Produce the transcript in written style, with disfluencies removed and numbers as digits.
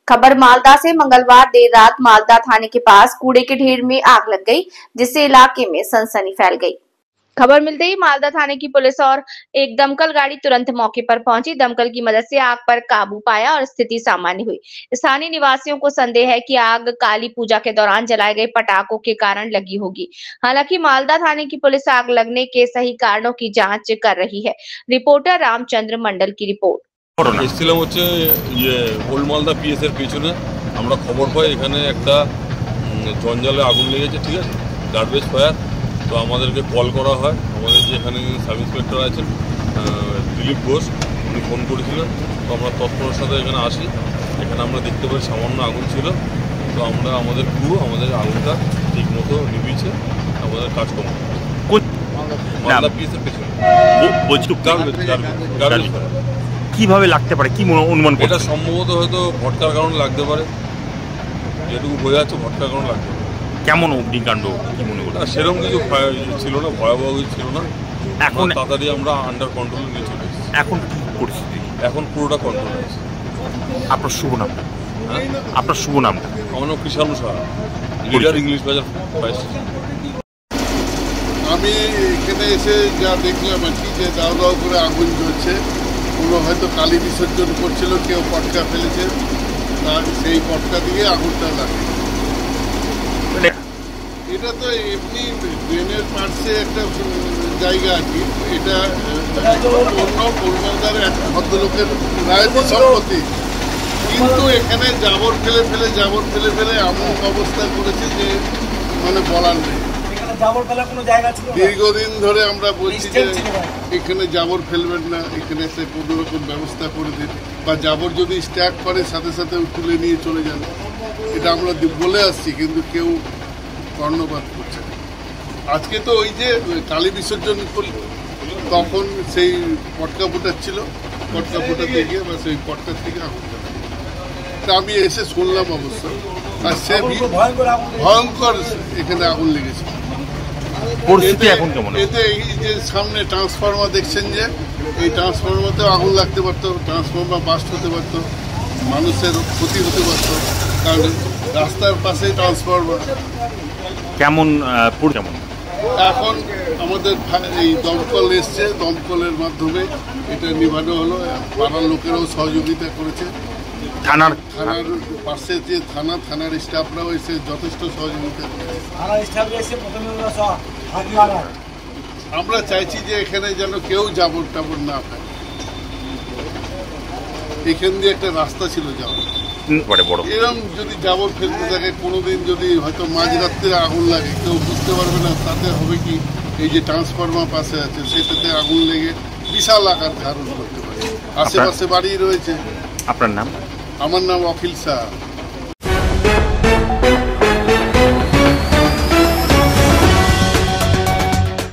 खबर मालदा से मंगलवार देर रात मालदा थाने के पास कूड़े के ढेर में आग लग गई, जिससे इलाके में सनसनी फैल गई। खबर मिलते ही मालदा थाने की पुलिस और एक दमकल गाड़ी तुरंत मौके पर पहुंची। दमकल की मदद से आग पर काबू पाया और स्थिति सामान्य हुई। स्थानीय निवासियों को संदेह है कि आग काली पूजा के दौरान जलाए गए पटाखों के कारण लगी होगी। हालांकि मालदा थाने की पुलिस आग लगने के सही कारणों की जांच कर रही है। रिपोर्टर रामचंद्र मंडल की रिपोर्ट। এসেছিলাম হচ্ছে ওল্ড মালদা পিএস এর পিছনে আমরা খবর পাই এখানে একটা জঞ্জালে আগুন লেগেছে, ঠিক আছে, গার্বেজ ফায়ার। তো আমাদেরকে কল করা হয়, আমাদের যে এখানে সাব ইন্সপেক্টর আছেন দিলীপ ঘোষ, উনি ফোন করেছিলেন। তো আমরা তৎপরের সাথে এখানে আসি। এখানে আমরা দেখতে পাই সামান্য আগুন ছিল। তো আমরা আমাদের আমাদের আগুনটা ঠিক মতো নিভিয়েছে, আমাদের কাজকর্ম মালদা পিএস এর পিছনে গার্বেজ ফায়ার। কিভাবে লাগতে পারে, কি অনুমান? এটা সম্ভবত হয়তো ভটকার কারণে লাগতে পারে, যেটুকু বোঝা যাচ্ছে ভটকার কারণে লাগতে পারে। কেমন অগ্নিকাণ্ড কি মনে করেন? সেরকম কিছু ছিল না, ভয়াবহ কিছু ছিল না। এখন তাড়াতাড়ি আমরা আন্ডার কন্ট্রোলে নিয়ে চলে এসেছি। এখন কি পরিস্থিতি? এখন পুরোটা কন্ট্রোলে আছে। আপনার শুভ নাম? আপনার শুভ নামটা? আমার নাম কৃষাণু সাহা, লিডার ইংলিশ বাজার ফায়ার স্টেশন। আমি এখানে এসে যা দেখলাম আর কি, যে দাও দাও করে আগুন জ্বলছে। কোনো হয়তো কালী বিসর্জন করছিল, কেউ পটকা ফেলেছে, তার সেই পটকা দিয়ে আগুনটা লাগে। এটা তো এমনি ড্রেনের পার্শ্বে একটা জায়গা আর কি। এটা অন্য কলকাতার এক ভদ্রলোকের রায়তি সম্পত্তি, কিন্তু এখানে জাবর ফেলে ফেলে এমন অবস্থা করেছে যে মানে বলার নেই। দীর্ঘদিন ধরে আমরা বলছি যে এখানে জাবর ফেলবেন না, এখানে এসে কোনো রকম ব্যবস্থা করে দিন, বা জাবর যদি স্ট্যাক করে সাথে সাথে তুলে নিয়ে চলে যান। এটা আমরা বলে আসছি, কিন্তু কেউ কর্ণপাত করছে না। আজকে তো ওই যে কালী বিসর্জন তখন সেই পটকা ফুটাচ্ছিল, পটকা ফুটাতে গিয়ে বা সেই পটকার থেকে আগুন তা আমি এসে শুনলাম অবশ্য। আর সে ভয়ঙ্কর এখানে আগুন লেগেছে। পরিস্থিতি এখন কেমন? এতে এই যে সামনে ট্রান্সফরমার দেখছেন, যে এই ট্রান্সফরমারতেও আগুন লাগতে পারতো, ট্রান্সফরমার বাস্ট হতে পারতো, মানুষের ক্ষতি হতে পারতো, কারণ রাস্তার পাশে ট্রান্সফরমার। কেমন? এখন আমাদের এই দমকল এসছে, দমকলের মাধ্যমে এটা নিভানো হলো। পাড়ার লোকেরাও সহযোগিতা করেছে, থানার পাশে যে থানার স্টাফরাও এসে যথেষ্ট সহযোগিতা করেছে। আমরা চাইছি যে এখানে যেন কেউ জাবর টাবর না ফেলে। এখান দিয়ে একটা রাস্তা ছিল যাওয়ার, এরকম যদি জাবর ফেলতে থাকে কোনোদিন, যদি হয়তো মাঝরাত্রে আগুন লাগে, কেউ বুঝতে পারবে না। তাতে হবে কি, এই যে ট্রান্সফরমার পাশে আছে সেটাতে আগুন লেগে বিশাল আকার ধারণ করতে পারে। আশেপাশে বাড়ি রয়েছে। আপনার নাম? আমার নাম অখিল শাহ।